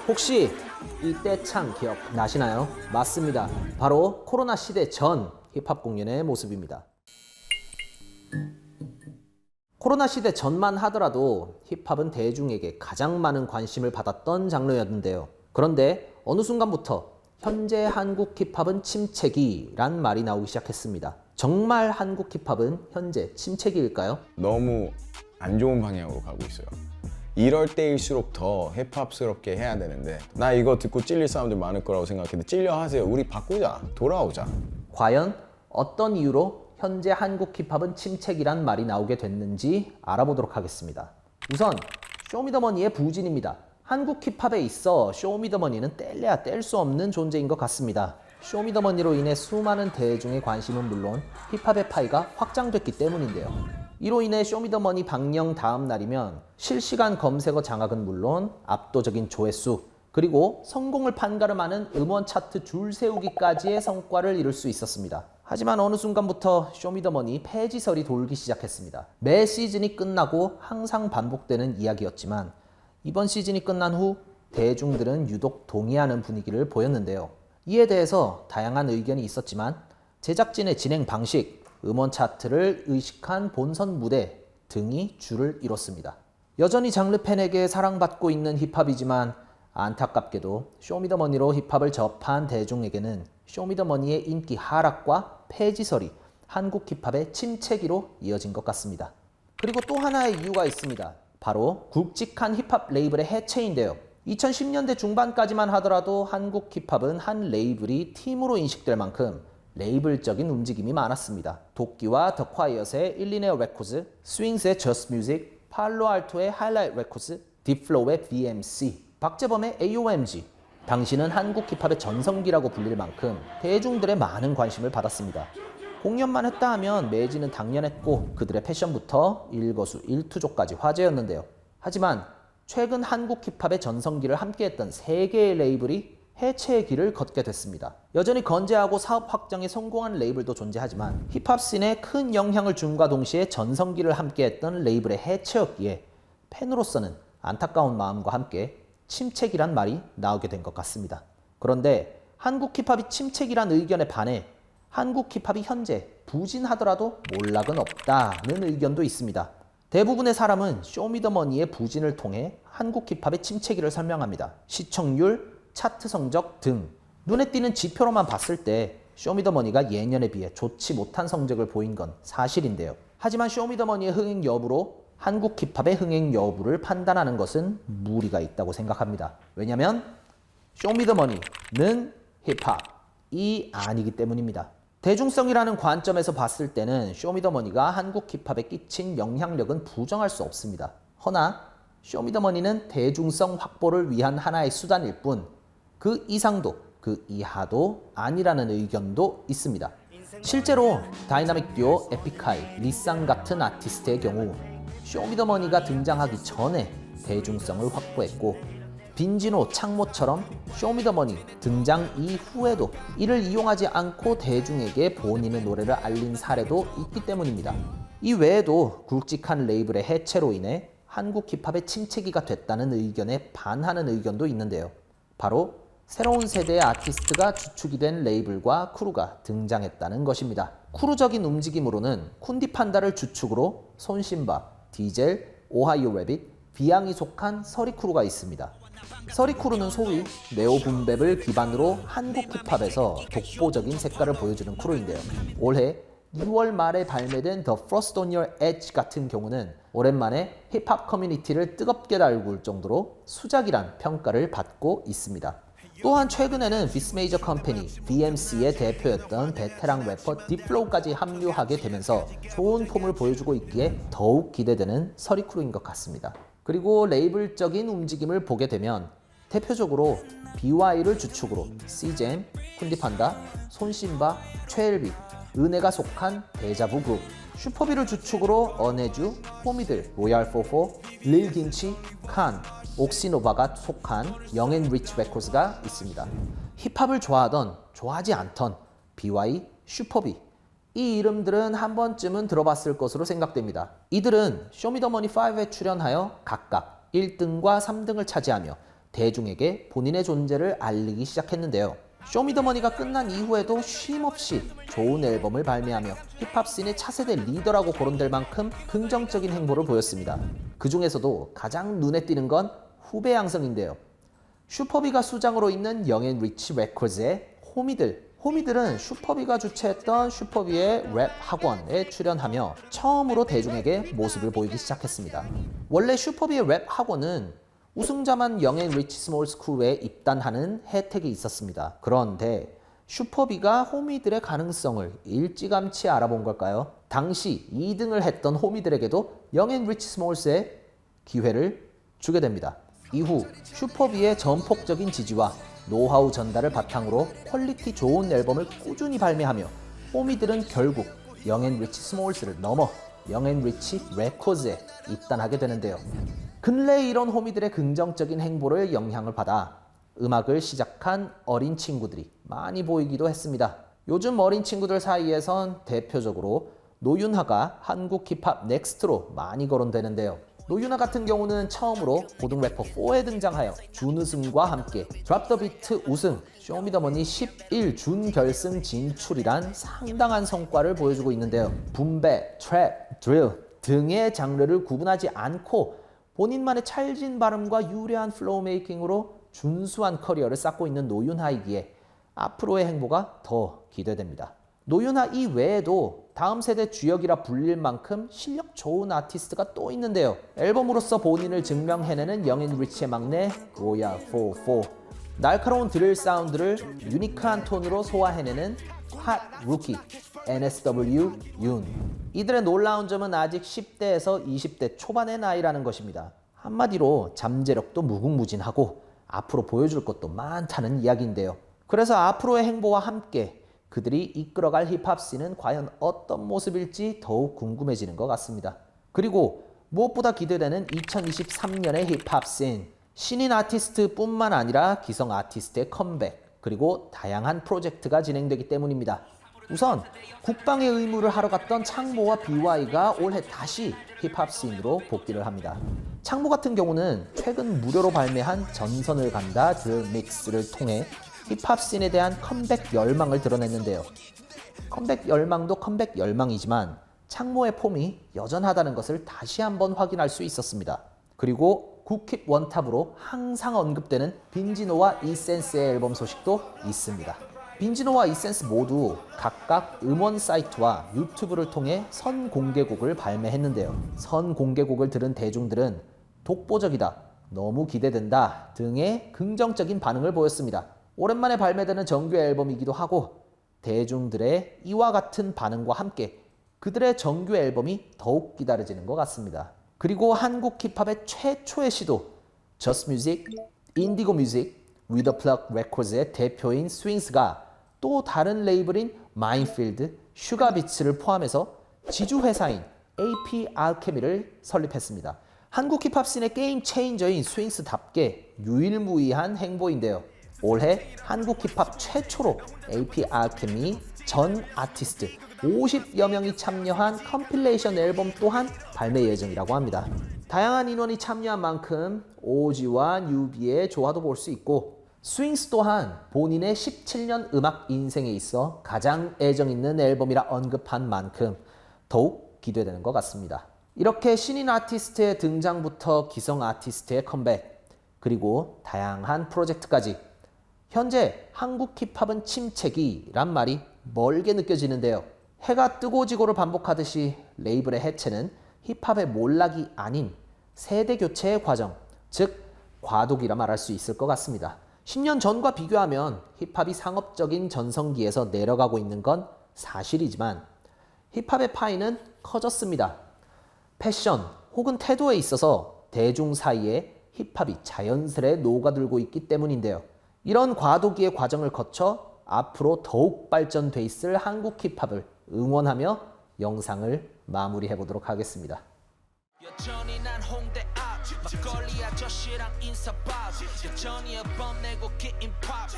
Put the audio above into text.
혹시 이 떼창 기억나시나요? 맞습니다. 바로 코로나 시대 전 힙합 공연의 모습입니다. 코로나 시대 전만 하더라도 힙합은 대중에게 가장 많은 관심을 받았던 장르였는데요. 그런데 어느 순간부터 현재 한국 힙합은 침체기란 말이 나오기 시작했습니다. 정말 한국 힙합은 현재 침체기일까요? 너무 안 좋은 방향으로 가고 있어요. 이럴 때일수록 더 힙합스럽게 해야 되는데 나 이거 듣고 찔릴 사람들 많을 거라고 생각했는데 찔려 하세요. 우리 바꾸자. 돌아오자. 과연 어떤 이유로 현재 한국 힙합은 침체기란 말이 나오게 됐는지 알아보도록 하겠습니다. 우선 쇼미더머니의 부진입니다. 한국 힙합에 있어 쇼미더머니는 뗄래야 뗄 수 없는 존재인 것 같습니다. 쇼미더머니로 인해 수많은 대중의 관심은 물론 힙합의 파이가 확장됐기 때문인데요. 이로 인해 쇼미더머니 방영 다음 날이면 실시간 검색어 장악은 물론 압도적인 조회수 그리고 성공을 판가름하는 음원 차트 줄 세우기까지의 성과를 이룰 수 있었습니다. 하지만 어느 순간부터 쇼미더머니 폐지설이 돌기 시작했습니다. 매 시즌이 끝나고 항상 반복되는 이야기였지만 이번 시즌이 끝난 후 대중들은 유독 동의하는 분위기를 보였는데요. 이에 대해서 다양한 의견이 있었지만 제작진의 진행 방식, 음원 차트를 의식한 본선 무대 등이 줄을 이뤘습니다. 여전히 장르 팬에게 사랑받고 있는 힙합이지만 안타깝게도 쇼미더머니로 힙합을 접한 대중에게는 쇼미더머니의 인기 하락과 폐지설이 한국 힙합의 침체기로 이어진 것 같습니다. 그리고 또 하나의 이유가 있습니다. 바로 굵직한 힙합 레이블의 해체인데요. 2010년대 중반까지만 하더라도 한국 힙합은 한 레이블이 팀으로 인식될 만큼 레이블적인 움직임이 많았습니다. 도끼와 더 콰이엇의 일리네어 레코드, 스윙스의 저스트 뮤직, 팔로알토의 하이라이트 레코드, 딥플로우의 BMC, 박재범의 AOMG. 당시는 한국 힙합의 전성기라고 불릴 만큼 대중들의 많은 관심을 받았습니다. 공연만 했다 하면 매진은 당연했고 그들의 패션부터 일거수일투족까지 화제였는데요. 하지만 최근 한국 힙합의 전성기를 함께했던 세 개의 레이블이 해체의 길을 걷게 됐습니다. 여전히 건재하고 사업 확장에 성공한 레이블도 존재하지만 힙합 씬에 큰 영향을 줌과 동시에 전성기를 함께했던 레이블의 해체였기에 팬으로서는 안타까운 마음과 함께 침체기란 말이 나오게 된 것 같습니다. 그런데 한국 힙합이 침체기란 의견에 반해 한국 힙합이 현재 부진하더라도 몰락은 없다는 의견도 있습니다. 대부분의 사람은 쇼미더머니의 부진을 통해 한국 힙합의 침체기를 설명합니다. 시청률, 차트 성적 등 눈에 띄는 지표로만 봤을 때 쇼미더머니가 예년에 비해 좋지 못한 성적을 보인 건 사실인데요. 하지만 쇼미더머니의 흥행 여부로 한국 힙합의 흥행 여부를 판단하는 것은 무리가 있다고 생각합니다. 왜냐하면 쇼미더머니는 힙합이 아니기 때문입니다. 대중성이라는 관점에서 봤을 때는 쇼미더머니가 한국 힙합에 끼친 영향력은 부정할 수 없습니다. 허나 쇼미더머니는 대중성 확보를 위한 하나의 수단일 뿐 그 이상도 그 이하도 아니라는 의견도 있습니다. 실제로 다이나믹 듀오 에픽하이, 리쌍 같은 아티스트의 경우 쇼미더머니가 등장하기 전에 대중성을 확보했고 빈지노, 창모처럼 쇼미더머니 등장 이후에도 이를 이용하지 않고 대중에게 본인의 노래를 알린 사례도 있기 때문입니다. 이 외에도 굵직한 레이블의 해체로 인해 한국 힙합의 침체기가 됐다는 의견에 반하는 의견도 있는데요. 바로 새로운 세대의 아티스트가 주축이 된 레이블과 크루가 등장했다는 것입니다. 크루적인 움직임으로는 쿤디판다를 주축으로 손신바, 디젤, 오하이오 래빗, 비앙이 속한 서리크루가 있습니다. 서리크루는 소위 네오붐랩을 기반으로 한국 힙합에서 독보적인 색깔을 보여주는 크루인데요. 올해 6월 말에 발매된 The Frost on Your Edge 같은 경우는 오랜만에 힙합 커뮤니티를 뜨겁게 달굴 정도로 수작이란 평가를 받고 있습니다. 또한 최근에는 비스메이저 컴퍼니 BMC의 대표였던 베테랑 래퍼 딥플로우까지 합류하게 되면서 좋은 폼을 보여주고 있기에 더욱 기대되는 서리크루인 것 같습니다. 그리고 레이블적인 움직임을 보게 되면 대표적으로 BY를 주축으로 CJM, 쿤디판다, 손신바, 최엘비, 은혜가 속한 데자부 그룹, 슈퍼비를 주축으로 언해주, 호미들, 로얄44, 릴김치, 칸, 옥시노바가 속한 영앤리치 레코드가 있습니다. 힙합을 좋아하던 좋아하지 않던 BY, 슈퍼비 이 이름들은 한 번쯤은 들어봤을 것으로 생각됩니다. 이들은 쇼미더머니5에 출연하여 각각 1등과 3등을 차지하며 대중에게 본인의 존재를 알리기 시작했는데요. 쇼미더머니가 끝난 이후에도 쉼없이 좋은 앨범을 발매하며 힙합 씬의 차세대 리더라고 거론될 만큼 긍정적인 행보를 보였습니다. 그 중에서도 가장 눈에 띄는 건 후배 양성인데요. 슈퍼비가 수장으로 있는 영앤리치 레코드의 호미들은 슈퍼비가 주최했던 슈퍼비의 랩 학원에 출연하며 처음으로 대중에게 모습을 보이기 시작했습니다. 원래 슈퍼비의 랩 학원은 우승자만 영앤리치 스몰 스쿨에 입단하는 혜택이 있었습니다. 그런데 슈퍼비가 호미들의 가능성을 일찌감치 알아본 걸까요? 당시 2등을 했던 호미들에게도 영앤리치 스몰스의 기회를 주게 됩니다. 이후 슈퍼비의 전폭적인 지지와 노하우 전달을 바탕으로 퀄리티 좋은 앨범을 꾸준히 발매하며 호미들은 결국 영앤리치 스몰스를 넘어 영앤리치 레코드에 입단하게 되는데요. 근래 이런 호미들의 긍정적인 행보를 영향을 받아 음악을 시작한 어린 친구들이 많이 보이기도 했습니다. 요즘 어린 친구들 사이에선 대표적으로 노윤하가 한국 힙합 넥스트로 많이 거론되는데요. 노윤하 같은 경우는 처음으로 고등 래퍼 4에 등장하여 준우승과 함께 드랍 더 비트 우승, 쇼미더머니 11 준결승 진출이란 상당한 성과를 보여주고 있는데요. 붐배, 트랩, 드릴 등의 장르를 구분하지 않고 본인만의 찰진 발음과 유려한 플로우 메이킹으로 준수한 커리어를 쌓고 있는 노윤하이기에 앞으로의 행보가 더 기대됩니다. 노윤하 이외에도 다음 세대 주역이라 불릴 만큼 실력 좋은 아티스트가 또 있는데요. 앨범으로서 본인을 증명해내는 영앤리치의 막내 로얄 44, 날카로운 드릴 사운드를 유니크한 톤으로 소화해내는 핫 루키 NSW 윤. 이들의 놀라운 점은 아직 10대에서 20대 초반의 나이라는 것입니다. 한마디로 잠재력도 무궁무진하고 앞으로 보여줄 것도 많다는 이야기인데요. 그래서 앞으로의 행보와 함께 그들이 이끌어갈 힙합 씬은 과연 어떤 모습일지 더욱 궁금해지는 것 같습니다. 그리고 무엇보다 기대되는 2023년의 힙합 씬. 신인 아티스트뿐만 아니라 기성 아티스트의 컴백, 그리고 다양한 프로젝트가 진행되기 때문입니다. 우선 국방의 의무를 하러 갔던 창모와 BY가 올해 다시 힙합 씬으로 복귀를 합니다. 창모 같은 경우는 최근 무료로 발매한 전선을 간다 드릴 믹스를 통해 힙합 씬에 대한 컴백 열망을 드러냈는데요. 컴백 열망도 컴백 열망이지만 창모의 폼이 여전하다는 것을 다시 한번 확인할 수 있었습니다. 그리고 굿킵 원탑으로 항상 언급되는 빈지노와 이센스의 앨범 소식도 있습니다. 빈지노와 이센스 모두 각각 음원 사이트와 유튜브를 통해 선공개곡을 발매했는데요. 선공개곡을 들은 대중들은 독보적이다, 너무 기대된다 등의 긍정적인 반응을 보였습니다. 오랜만에 발매되는 정규 앨범이기도 하고 대중들의 이와 같은 반응과 함께 그들의 정규 앨범이 더욱 기다려지는 것 같습니다. 그리고 한국 힙합의 최초의 시도 저스트 뮤직, 인디고 뮤직, 위더 플럭 레코드의 대표인 스윙스가 또 다른 레이블인 마인필드, 슈가비츠를 포함해서 지주 회사인 AP 알케미를 설립했습니다. 한국 힙합 씬의 게임 체인저인 스윙스답게 유일무이한 행보인데요. 올해 한국 힙합 최초로 AP 알케미 전 아티스트 50여 명이 참여한 컴필레이션 앨범 또한 발매 예정이라고 합니다. 다양한 인원이 참여한 만큼 오지와 뉴비의 조화도 볼 수 있고 스윙스 또한 본인의 17년 음악 인생에 있어 가장 애정 있는 앨범이라 언급한 만큼 더욱 기대되는 것 같습니다. 이렇게 신인 아티스트의 등장부터 기성 아티스트의 컴백, 그리고 다양한 프로젝트까지 현재 한국 힙합은 침체기란 말이 멀게 느껴지는데요. 해가 뜨고 지고를 반복하듯이 레이블의 해체는 힙합의 몰락이 아닌 세대 교체의 과정, 즉 과도기라 말할 수 있을 것 같습니다. 10년 전과 비교하면 힙합이 상업적인 전성기에서 내려가고 있는 건 사실이지만 힙합의 파이는 커졌습니다. 패션 혹은 태도에 있어서 대중 사이에 힙합이 자연스레 녹아들고 있기 때문인데요. 이런 과도기의 과정을 거쳐 앞으로 더욱 발전돼 있을 한국 힙합을 응원하며 영상을 마무리해 보도록 하겠습니다. 여전히 난 홍대 앞 막걸리 아저씨랑 인사밥 여전히 앨범 내고 긴 팝